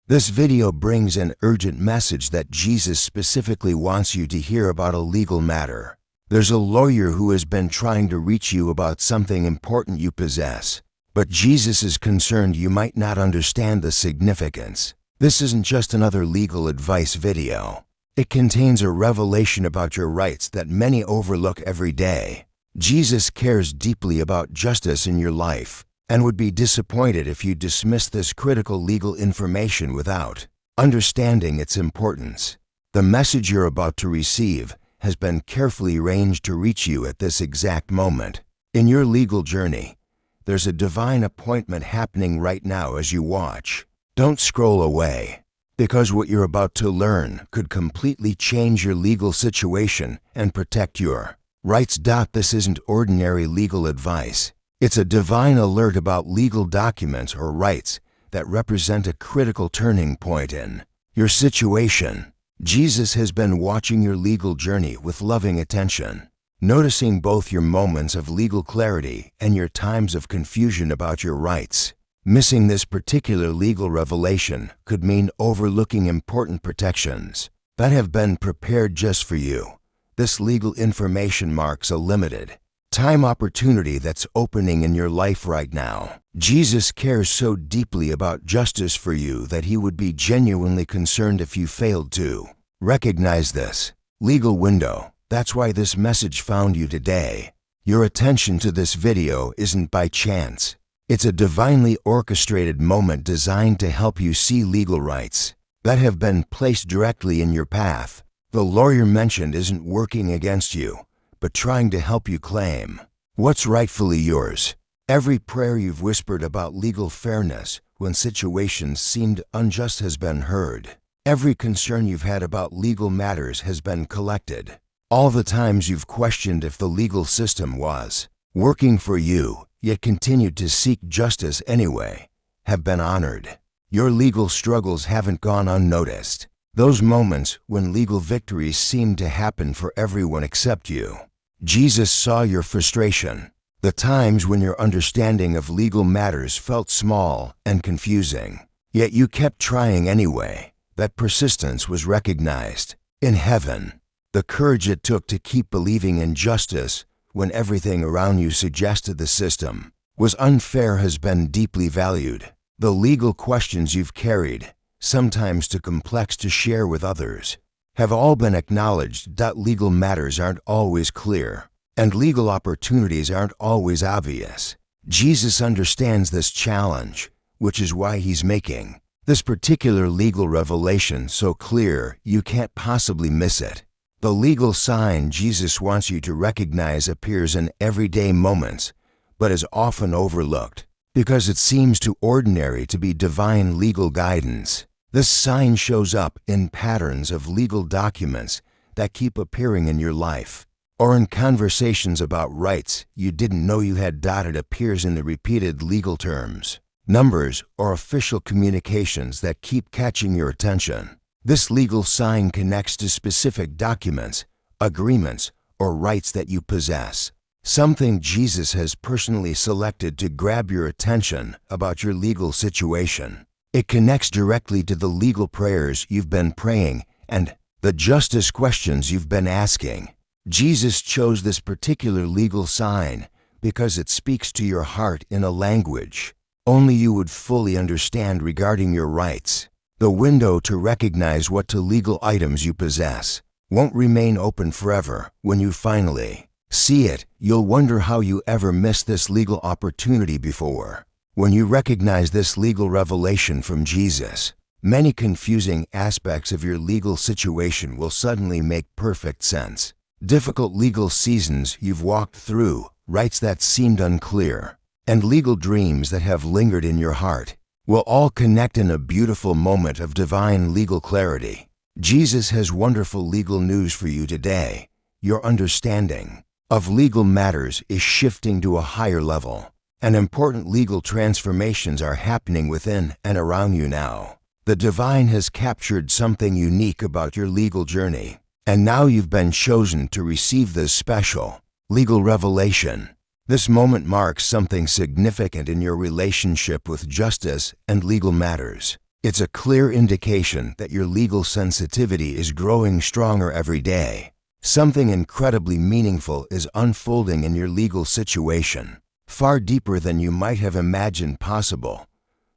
This video brings an urgent message that Jesus specifically wants you to hear about a legal matter. There's a lawyer who has been trying to reach you about something important you possess, but Jesus is concerned you might not understand the significance. This isn't just another legal advice video. It contains a revelation about your rights that many overlook every day. Jesus cares deeply about justice in your life and would be disappointed if you dismiss this critical legal information without understanding its importance. The message you're about to receive has been carefully arranged to reach you at this exact moment. In your legal journey, there's a divine appointment happening right now as you watch. Don't scroll away, because what you're about to learn could completely change your legal situation and protect your rights. This isn't ordinary legal advice. It's a divine alert about legal documents or rights that represent a critical turning point in your situation. Jesus has been watching your legal journey with loving attention, noticing both your moments of legal clarity and your times of confusion about your rights. Missing this particular legal revelation could mean overlooking important protections that have been prepared just for you. This legal information marks a limited time opportunity that's opening in your life right now. Jesus cares so deeply about justice for you that he would be genuinely concerned if you failed to recognize this legal window. That's why this message found you today. Your attention to this video isn't by chance. It's a divinely orchestrated moment designed to help you see legal rights that have been placed directly in your path. The lawyer mentioned isn't working against you, but trying to help you claim what's rightfully yours. Every prayer you've whispered about legal fairness when situations seemed unjust has been heard. Every concern you've had about legal matters has been collected. All the times you've questioned if the legal system was working for you, yet continued to seek justice anyway, have been honored. Your legal struggles haven't gone unnoticed. Those moments when legal victories seemed to happen for everyone except you. Jesus saw your frustration, the times when your understanding of legal matters felt small and confusing, yet you kept trying anyway. That persistence was recognized in heaven. The courage it took to keep believing in justice when everything around you suggested the system was unfair has been deeply valued. The legal questions you've carried, sometimes too complex to share with others, have all been acknowledged. Legal matters aren't always clear, and legal opportunities aren't always obvious. Jesus understands this challenge, which is why he's making this particular legal revelation so clear you can't possibly miss it. The legal sign Jesus wants you to recognize appears in everyday moments, but is often overlooked because it seems too ordinary to be divine legal guidance. This sign shows up in patterns of legal documents that keep appearing in your life, or in conversations about rights you didn't know you had. It appears in the repeated legal terms, numbers, or official communications that keep catching your attention. This legal sign connects to specific documents, agreements, or rights that you possess, something Jesus has personally selected to grab your attention about your legal situation. It connects directly to the legal prayers you've been praying and the justice questions you've been asking. Jesus chose this particular legal sign because it speaks to your heart in a language only you would fully understand regarding your rights. The window to recognize what legal items you possess won't remain open forever. When you finally see it, you'll wonder how you ever missed this legal opportunity before. When you recognize this legal revelation from Jesus, many confusing aspects of your legal situation will suddenly make perfect sense. Difficult legal seasons you've walked through, rights that seemed unclear, and legal dreams that have lingered in your heart will all connect in a beautiful moment of divine legal clarity. Jesus has wonderful legal news for you today. Your understanding of legal matters is shifting to a higher level, and important legal transformations are happening within and around you now. The divine has captured something unique about your legal journey, and now you've been chosen to receive this special legal revelation. This moment marks something significant in your relationship with justice and legal matters. It's a clear indication that your legal sensitivity is growing stronger every day. Something incredibly meaningful is unfolding in your legal situation, far deeper than you might have imagined possible.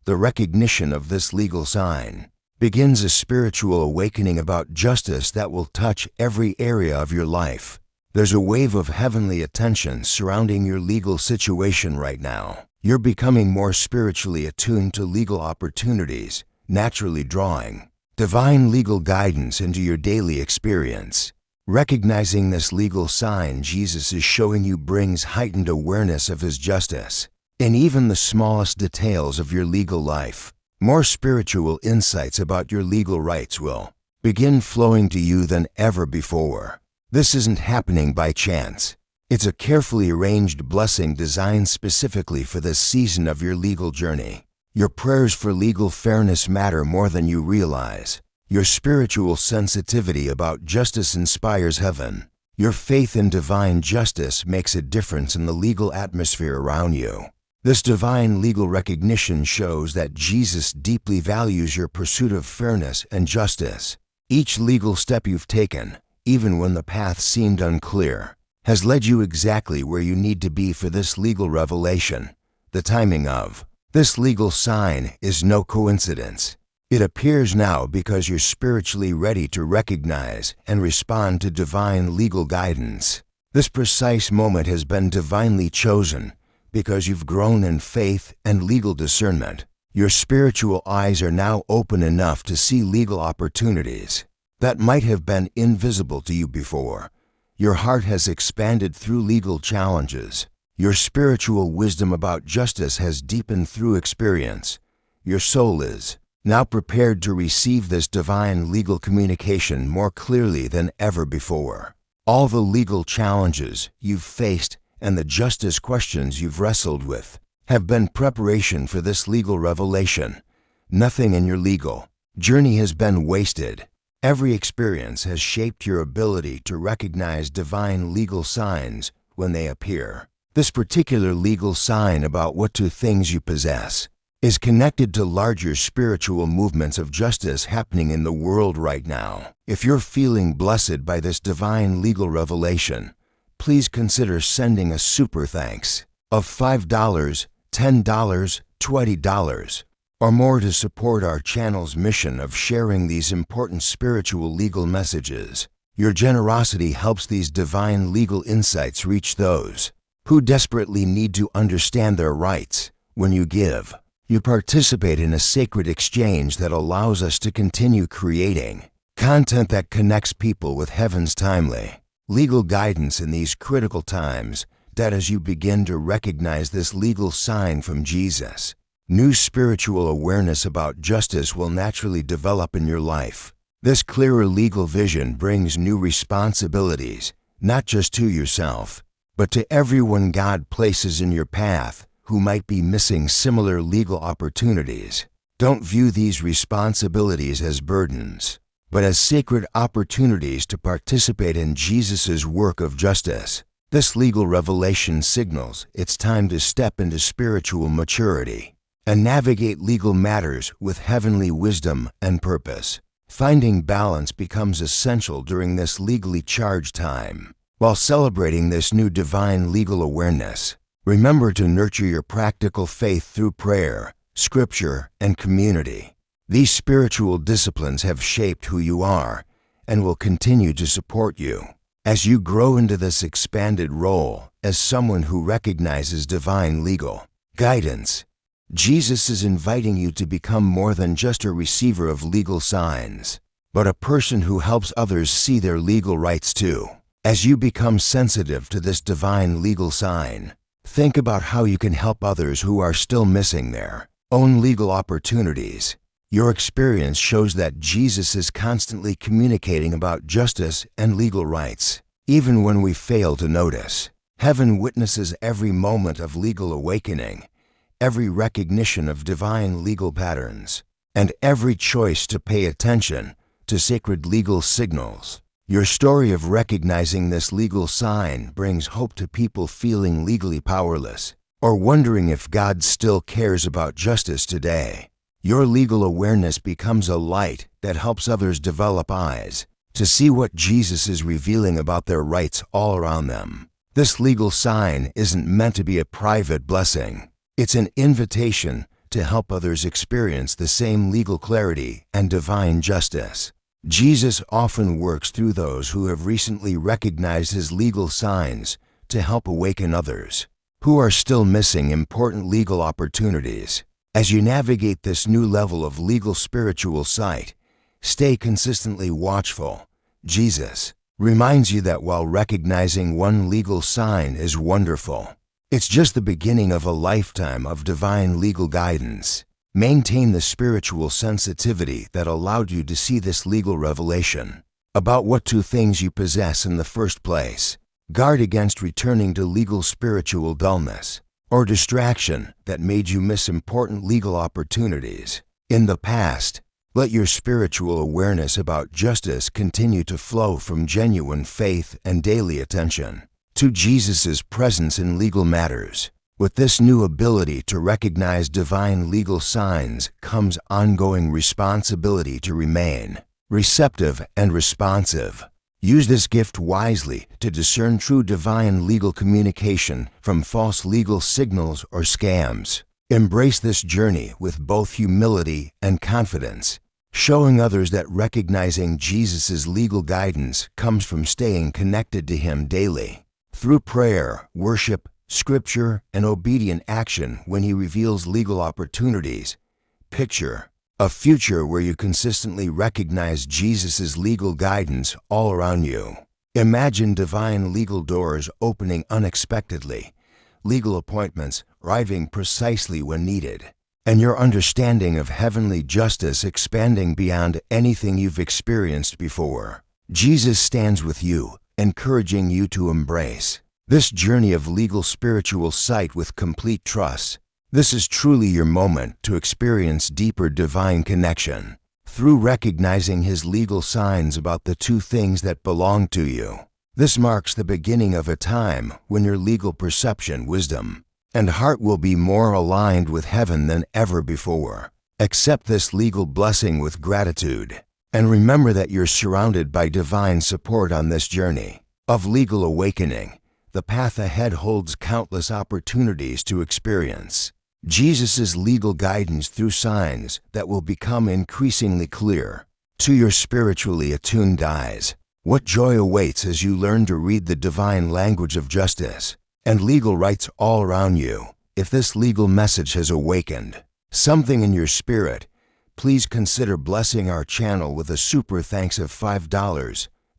The recognition of this legal sign begins a spiritual awakening about justice that will touch every area of your life. There's a wave of heavenly attention surrounding your legal situation right now. You're becoming more spiritually attuned to legal opportunities, naturally drawing divine legal guidance into your daily experience. Recognizing this legal sign Jesus is showing you brings heightened awareness of His justice in even the smallest details of your legal life. More spiritual insights about your legal rights will begin flowing to you than ever before. This isn't happening by chance. It's a carefully arranged blessing designed specifically for this season of your legal journey. Your prayers for legal fairness matter more than you realize. Your spiritual sensitivity about justice inspires heaven. Your faith in divine justice makes a difference in the legal atmosphere around you. This divine legal recognition shows that Jesus deeply values your pursuit of fairness and justice. Each legal step you've taken, even when the path seemed unclear, has led you exactly where you need to be for this legal revelation. The timing of this legal sign is no coincidence. It appears now because you're spiritually ready to recognize and respond to divine legal guidance. This precise moment has been divinely chosen because you've grown in faith and legal discernment. Your spiritual eyes are now open enough to see legal opportunities that might have been invisible to you before. Your heart has expanded through legal challenges. Your spiritual wisdom about justice has deepened through experience. Your soul is now prepared to receive this divine legal communication more clearly than ever before. All the legal challenges you've faced and the justice questions you've wrestled with have been preparation for this legal revelation. Nothing in your legal journey has been wasted. Every experience has shaped your ability to recognize divine legal signs when they appear. This particular legal sign about what two things you possess is connected to larger spiritual movements of justice happening in the world right now. If you're feeling blessed by this divine legal revelation, please consider sending a super thanks of $5, $10, $20, or more to support our channel's mission of sharing these important spiritual legal messages. Your generosity helps these divine legal insights reach those who desperately need to understand their rights. When you give, you participate in a sacred exchange that allows us to continue creating content that connects people with heaven's timely legal guidance in these critical times. That as you begin to recognize this legal sign from Jesus, new spiritual awareness about justice will naturally develop in your life. This clearer legal vision brings new responsibilities, not just to yourself, but to everyone God places in your path who might be missing similar legal opportunities. Don't view these responsibilities as burdens, but as sacred opportunities to participate in Jesus' work of justice. This legal revelation signals it's time to step into spiritual maturity and navigate legal matters with heavenly wisdom and purpose. Finding balance becomes essential during this legally charged time. While celebrating this new divine legal awareness, remember to nurture your practical faith through prayer, scripture, and community. These spiritual disciplines have shaped who you are and will continue to support you as you grow into this expanded role as someone who recognizes divine legal guidance. Jesus is inviting you to become more than just a receiver of legal signs, but a person who helps others see their legal rights too. As you become sensitive to this divine legal sign, think about how you can help others who are still missing their own legal opportunities. Your experience shows that Jesus is constantly communicating about justice and legal rights. Even when we fail to notice, heaven witnesses every moment of legal awakening, every recognition of divine legal patterns, and every choice to pay attention to sacred legal signals. Your story of recognizing this legal sign brings hope to people feeling legally powerless or wondering if God still cares about justice today. Your legal awareness becomes a light that helps others develop eyes to see what Jesus is revealing about their rights all around them. This legal sign isn't meant to be a private blessing. It's an invitation to help others experience the same legal clarity and divine justice. Jesus often works through those who have recently recognized his legal signs to help awaken others who are still missing important legal opportunities. As you navigate this new level of legal spiritual sight, stay consistently watchful. Jesus reminds you that while recognizing one legal sign is wonderful, it's just the beginning of a lifetime of divine legal guidance. Maintain the spiritual sensitivity that allowed you to see this legal revelation about what two things you possess in the first place. Guard against returning to legal spiritual dullness or distraction that made you miss important legal opportunities in the past. Let your spiritual awareness about justice continue to flow from genuine faith and daily attention to Jesus' presence in legal matters. With this new ability to recognize divine legal signs comes ongoing responsibility to remain receptive and responsive. Use this gift wisely to discern true divine legal communication from false legal signals or scams. Embrace this journey with both humility and confidence, showing others that recognizing Jesus' legal guidance comes from staying connected to him daily through prayer, worship, scripture, and obedient action. When he reveals legal opportunities, picture a future where you consistently recognize Jesus' legal guidance all around you. Imagine divine legal doors opening unexpectedly, legal appointments arriving precisely when needed, and your understanding of heavenly justice expanding beyond anything you've experienced before. Jesus stands with you, encouraging you to embrace this journey of legal spiritual sight with complete trust. This is truly your moment to experience deeper divine connection through recognizing his legal signs about the two things that belong to you. This marks the beginning of a time when your legal perception, wisdom, and heart will be more aligned with heaven than ever before. Accept this legal blessing with gratitude, and remember that you're surrounded by divine support on this journey of legal awakening. The path ahead holds countless opportunities to experience Jesus' legal guidance through signs that will become increasingly clear to your spiritually attuned eyes. What joy awaits as you learn to read the divine language of justice and legal rights all around you. If this legal message has awakened something in your spirit, please consider blessing our channel with a super thanks of $5,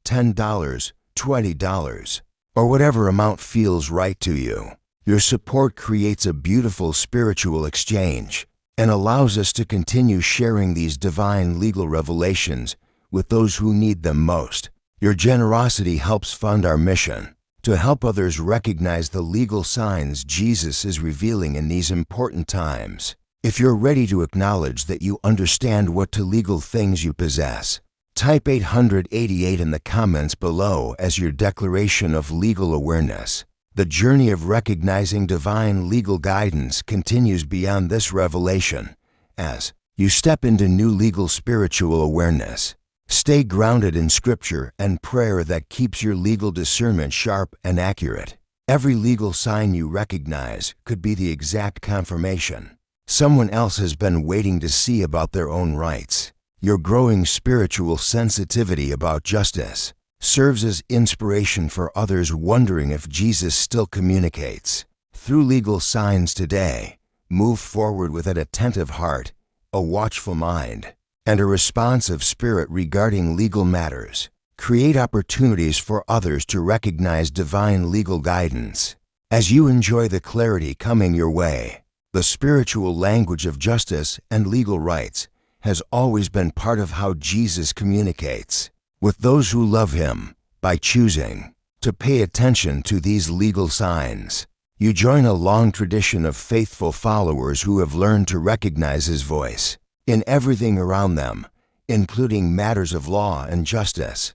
$10, $20, or whatever amount feels right to you. Your support creates a beautiful spiritual exchange and allows us to continue sharing these divine legal revelations with those who need them most. Your generosity helps fund our mission to help others recognize the legal signs Jesus is revealing in these important times. If you're ready to acknowledge that you understand what two legal things you possess, type 888 in the comments below as your declaration of legal awareness. The journey of recognizing divine legal guidance continues beyond this revelation as you step into new legal spiritual awareness. Stay grounded in scripture and prayer that keeps your legal discernment sharp and accurate. Every legal sign you recognize could be the exact confirmation someone else has been waiting to see about their own rights. Your growing spiritual sensitivity about justice serves as inspiration for others wondering if Jesus still communicates through legal signs today. Move forward with an attentive heart, a watchful mind, and a responsive spirit regarding legal matters. Create opportunities for others to recognize divine legal guidance. As you enjoy the clarity coming your way, the spiritual language of justice and legal rights has always been part of how Jesus communicates with those who love him. By choosing to pay attention to these legal signs, you join a long tradition of faithful followers who have learned to recognize his voice in everything around them, including matters of law and justice.